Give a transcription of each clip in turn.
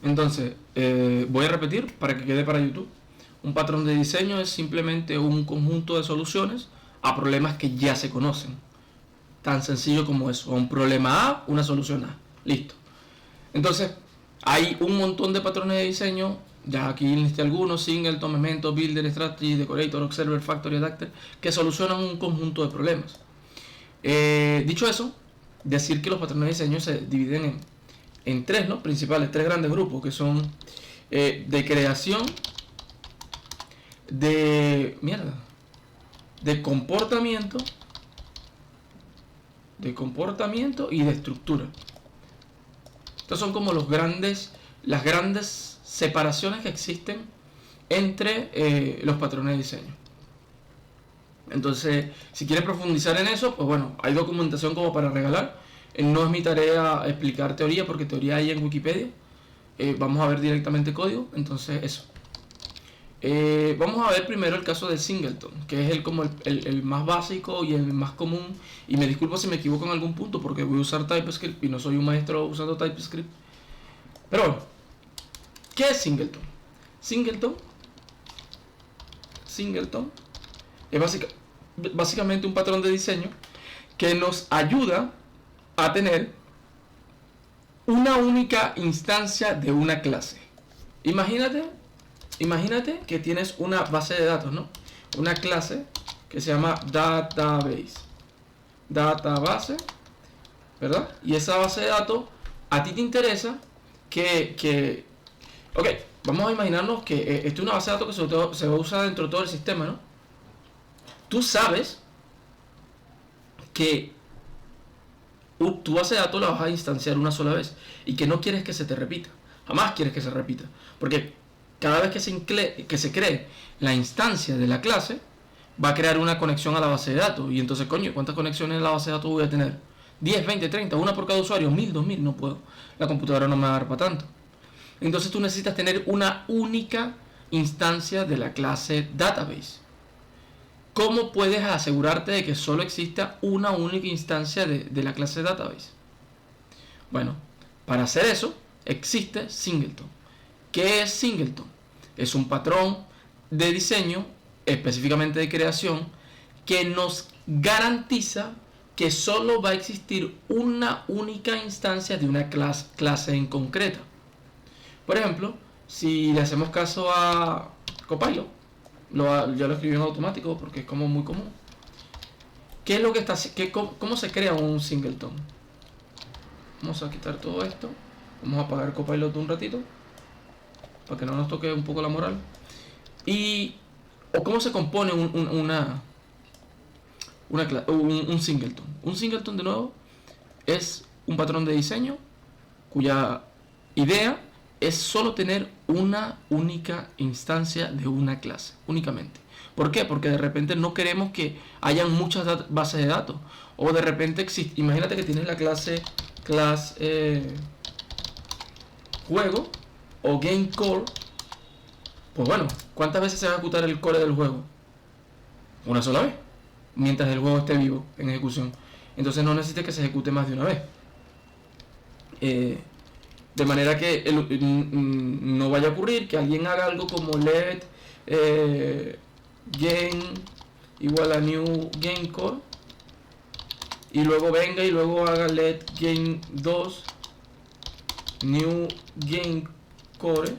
Entonces, voy a repetir para que quede para YouTube. Un patrón de diseño es simplemente un conjunto de soluciones a problemas que ya se conocen. Tan sencillo como eso. A un problema A, una solución A. Listo. Entonces, hay un montón de patrones de diseño. Ya aquí listé algunos: Singleton, Memento, Builder, Strategy, Decorator, Observer, Factory, Adapter, que solucionan un conjunto de problemas. Dicho eso, decir que los patrones de diseño se dividen en tres, ¿no?, principales, tres grandes grupos, que son de creación, de comportamiento y de estructura. Estos son como las grandes separaciones que existen entre los patrones de diseño. Entonces, si quieres profundizar en eso, pues bueno, hay documentación como para regalar. No es mi tarea explicar teoría, porque teoría hay en Wikipedia. Vamos a ver directamente código. Entonces, eso. Vamos a ver primero el caso de Singleton, que es el más básico y el más común. Y me disculpo si me equivoco en algún punto, porque voy a usar TypeScript y no soy un maestro usando TypeScript. Pero bueno, ¿qué es Singleton? Singleton es básicamente un patrón de diseño que nos ayuda a tener una única instancia de una clase. Imagínate que tienes una base de datos, ¿no? Una clase que se llama database, ¿verdad? Y esa base de datos a ti te interesa ok, vamos a imaginarnos que esto es una base de datos que se va a usar dentro de todo el sistema, ¿no? Tú sabes que tu base de datos la vas a instanciar una sola vez y que no quieres que se te repita. Jamás quieres que se repita. Porque cada vez que se cree la instancia de la clase, va a crear una conexión a la base de datos. Y entonces, coño, ¿cuántas conexiones en la base de datos voy a tener? 10, 20, 30, una por cada usuario, 1000, 2000, no puedo. La computadora no me va a dar para tanto. Entonces tú necesitas tener una única instancia de la clase database. ¿Cómo puedes asegurarte de que solo exista una única instancia de la clase database? Bueno, para hacer eso existe Singleton. ¿Qué es Singleton? Es un patrón de diseño, específicamente de creación, que nos garantiza que solo va a existir una única instancia de una clase en concreta. Por ejemplo, si le hacemos caso a Copilot, ya lo escribí en automático porque es como muy común. ¿Qué es lo que está? ¿Cómo se crea un Singleton? Vamos a quitar todo esto. Vamos a apagar Copilot un ratito para que no nos toque un poco la moral. ¿O cómo se compone un Singleton? Un Singleton, de nuevo, es un patrón de diseño cuya idea es solo tener una única instancia de una clase, únicamente. ¿Por qué? Porque de repente no queremos que hayan muchas bases de datos. O de repente imagínate que tienes la clase juego o game core. Pues bueno, ¿cuántas veces se va a ejecutar el core del juego? Una sola vez, mientras el juego esté vivo en ejecución. Entonces no necesita que se ejecute más de una vez. De manera que no vaya a ocurrir que alguien haga algo como let game igual a new game core y luego venga y luego haga let game 2 new game core.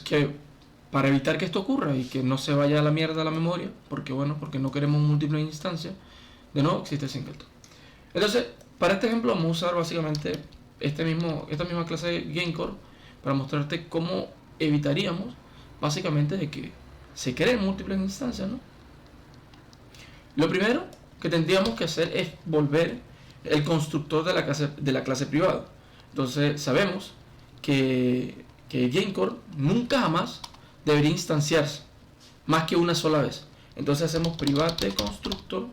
Que para evitar que esto ocurra y que no se vaya a la mierda la memoria, porque no queremos múltiples instancias, de nuevo existe Singleton. Entonces, para este ejemplo vamos a usar básicamente esta misma clase de GameCore para mostrarte cómo evitaríamos básicamente de que se creen múltiples instancias, ¿no? Lo primero que tendríamos que hacer es volver el constructor de la clase privada. Entonces sabemos que GameCore nunca jamás debería instanciarse más que una sola vez. Entonces hacemos private constructor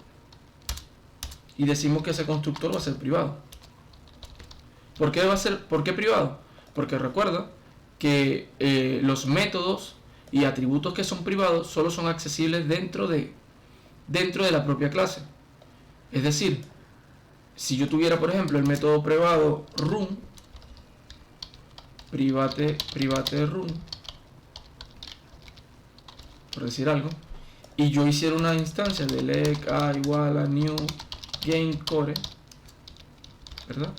y decimos que ese constructor va a ser privado. ¿Por qué privado? Porque recuerda que los métodos y atributos que son privados solo son accesibles dentro de la propia clase. Es decir, si yo tuviera, por ejemplo, el método privado run, private room, por decir algo, y yo hiciera una instancia de leg a igual a new game core, ¿verdad?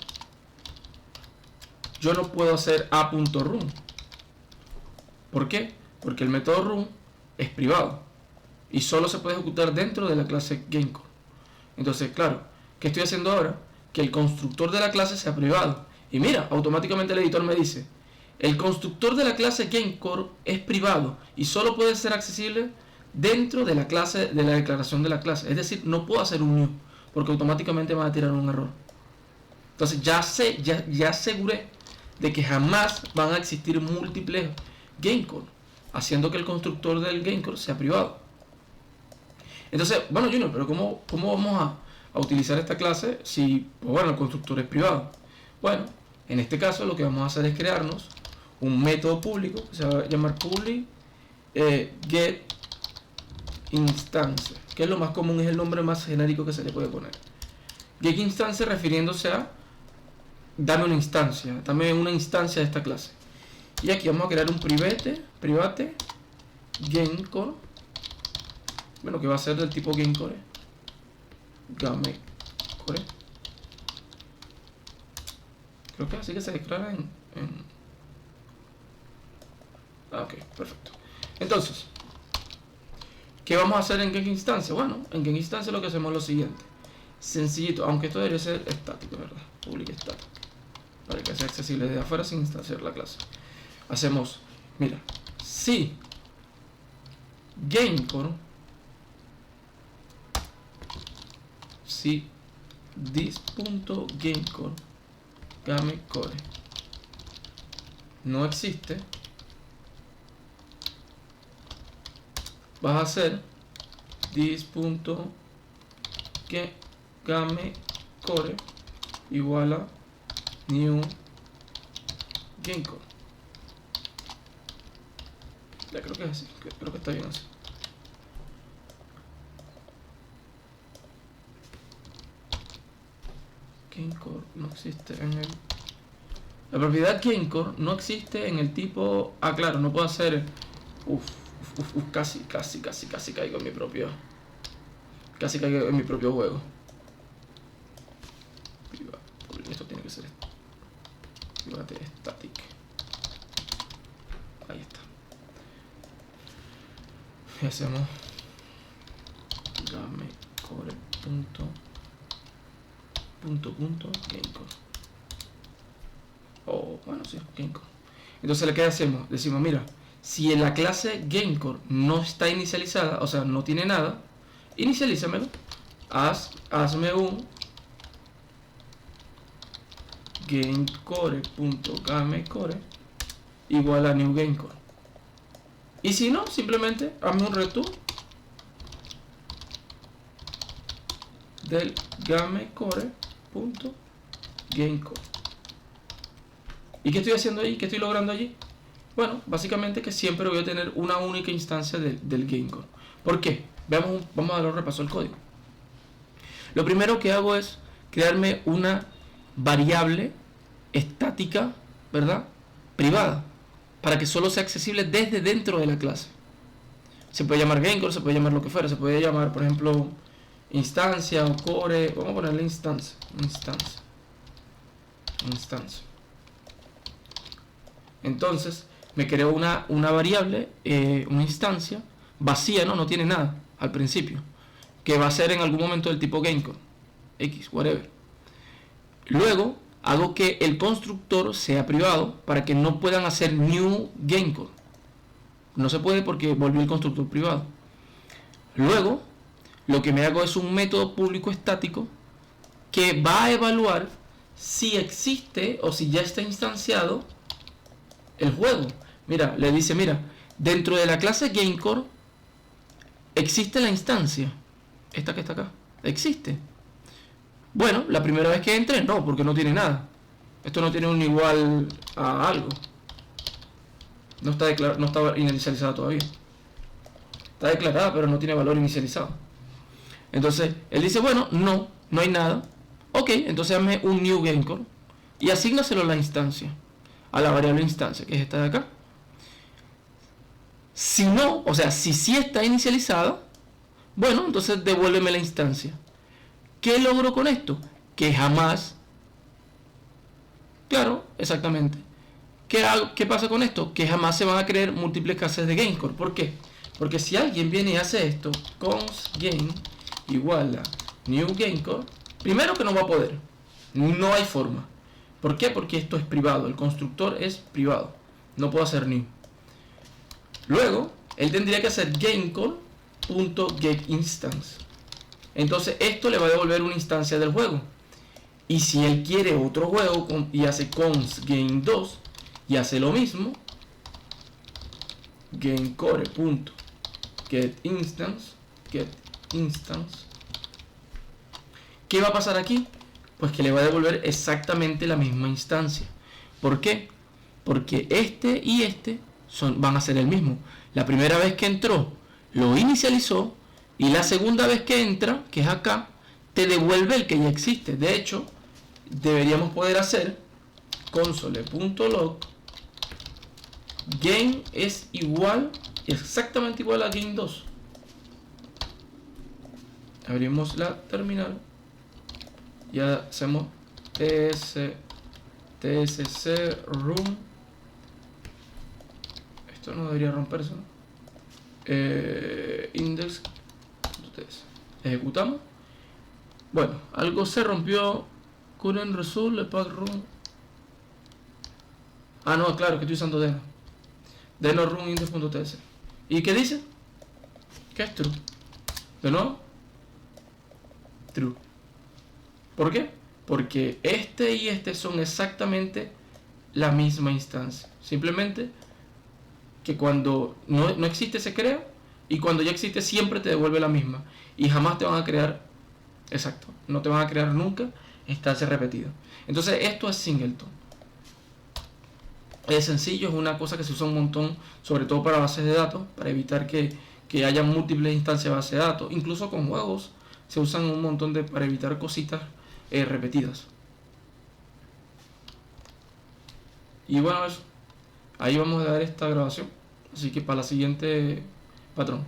Yo no puedo hacer a.room. ¿Por qué? Porque el método room es privado y solo se puede ejecutar dentro de la clase GameCore. Entonces, claro, ¿qué estoy haciendo ahora? Que el constructor de la clase sea privado. Y mira, automáticamente el editor me dice, el constructor de la clase GameCore es privado y solo puede ser accesible dentro de la clase, de la declaración de la clase. Es decir, no puedo hacer un new porque automáticamente me va a tirar un error. Entonces ya aseguré de que jamás van a existir múltiples GameCore, haciendo que el constructor del GameCore sea privado. Entonces, bueno, Junior, pero ¿cómo vamos a utilizar esta clase si, pues bueno, el constructor es privado? Bueno, en este caso lo que vamos a hacer es crearnos un método público que se va a llamar public get instance, que es lo más común, es el nombre más genérico que se le puede poner. Get instance refiriéndose a dame una instancia de esta clase. Y aquí vamos a crear un private GameCore, bueno, que va a ser del tipo GameCore, GameCore. Creo que así que se declara en... Ok, perfecto. Entonces, ¿qué vamos a hacer en GameInstance? Bueno, en GameInstance lo que hacemos es lo siguiente. Sencillito, aunque esto debería ser estático, ¿verdad? Public static, para que sea accesible desde afuera sin instanciar la clase. Hacemos, mira, si GameCore, si this.GameCore GameCore no existe, vas a hacer this.GameCore igual a new GameCore. Ya creo que es así, creo que está bien así. GameCore no existe en el... La propiedad GameCore no existe en el tipo... Ah, claro, no puedo hacer... Casi caigo en mi propio... Casi caigo en mi propio juego. Esto tiene que ser private static. Ahí está. Y hacemos GameCore GameCore. Bueno, sí, GameCore. Entonces, ¿qué hacemos? Decimos, mira, si en la clase GameCore no está inicializada, o sea, no tiene nada, inicialízamelo. Hazme un GameCore.GameCore igual a new GameCore. Y si no, simplemente hazme un return del GameCore.GameCore. ¿Y qué estoy haciendo ahí? ¿Qué estoy logrando allí? Bueno, básicamente que siempre voy a tener una única instancia del GameCore. ¿Por qué? Vamos a dar un repaso al código. Lo primero que hago es crearme una variable estática, ¿verdad? Privada, para que solo sea accesible desde dentro de la clase. Se puede llamar GameCore, se puede llamar lo que fuera, se puede llamar, por ejemplo, instancia o core. Vamos a ponerle instancia. Entonces me creo una variable, una instancia vacía, no tiene nada al principio, que va a ser en algún momento del tipo GameCore X, whatever. Luego hago que el constructor sea privado para que no puedan hacer new GameCore. No se puede porque volvió el constructor privado. Luego lo que me hago es un método público estático que va a evaluar si existe o si ya está instanciado el juego. Mira, le dice, mira, dentro de la clase GameCore existe la instancia. Esta que está acá, existe. Bueno, la primera vez que entre, no, porque no tiene nada. Esto no tiene un igual a algo. No está inicializada todavía. Está declarada, pero no tiene valor inicializado. Entonces, él dice, bueno, no hay nada. Ok, entonces hazme un new GameCore y asígnaselo a la instancia. a la variable instancia, que es esta de acá. Si no, o sea, si sí está inicializada, bueno, entonces devuélveme la instancia. ¿Qué logro con esto? Que jamás, claro, exactamente. ¿Qué pasa con esto? Que jamás se van a crear múltiples clases de GameCore. ¿Por qué? Porque si alguien viene y hace esto, const game igual a new GameCore, primero que no va a poder. No hay forma. ¿Por qué? Porque esto es privado. El constructor es privado. No puedo hacer new. Luego, él tendría que hacer GameCore.getInstance. Entonces, esto le va a devolver una instancia del juego. Y si él quiere otro juego y hace const game2 y hace lo mismo, GameCore.getInstance, ¿qué va a pasar aquí? Pues que le va a devolver exactamente la misma instancia. ¿Por qué? Porque este y este van a ser el mismo. La primera vez que entró, lo inicializó, y la segunda vez que entra, que es acá, te devuelve el que ya existe. De hecho, deberíamos poder hacer console.log game es igual, exactamente igual a game2. Abrimos la terminal y hacemos tsc room. Esto no debería romperse, ¿no? Index.ts. Ejecutamos. Bueno, algo se rompió. Current result, le pack room. Ah, no, claro, que estoy usando Deno. Deno room index.ts. ¿Y qué dice? Que es true. ¿De nuevo? True. ¿Por qué? Porque este y este son exactamente la misma instancia. Simplemente que cuando no existe se crea, y cuando ya existe siempre te devuelve la misma. Y jamás te van a crear, exacto, no te van a crear nunca instancias repetidas. Entonces esto es singleton. Es sencillo, es una cosa que se usa un montón, sobre todo para bases de datos, para evitar que haya múltiples instancias de base de datos. Incluso con juegos se usan un montón para evitar cositas repetidas. Y bueno, eso. Ahí vamos a dar esta grabación. Así que para la siguiente, patrón.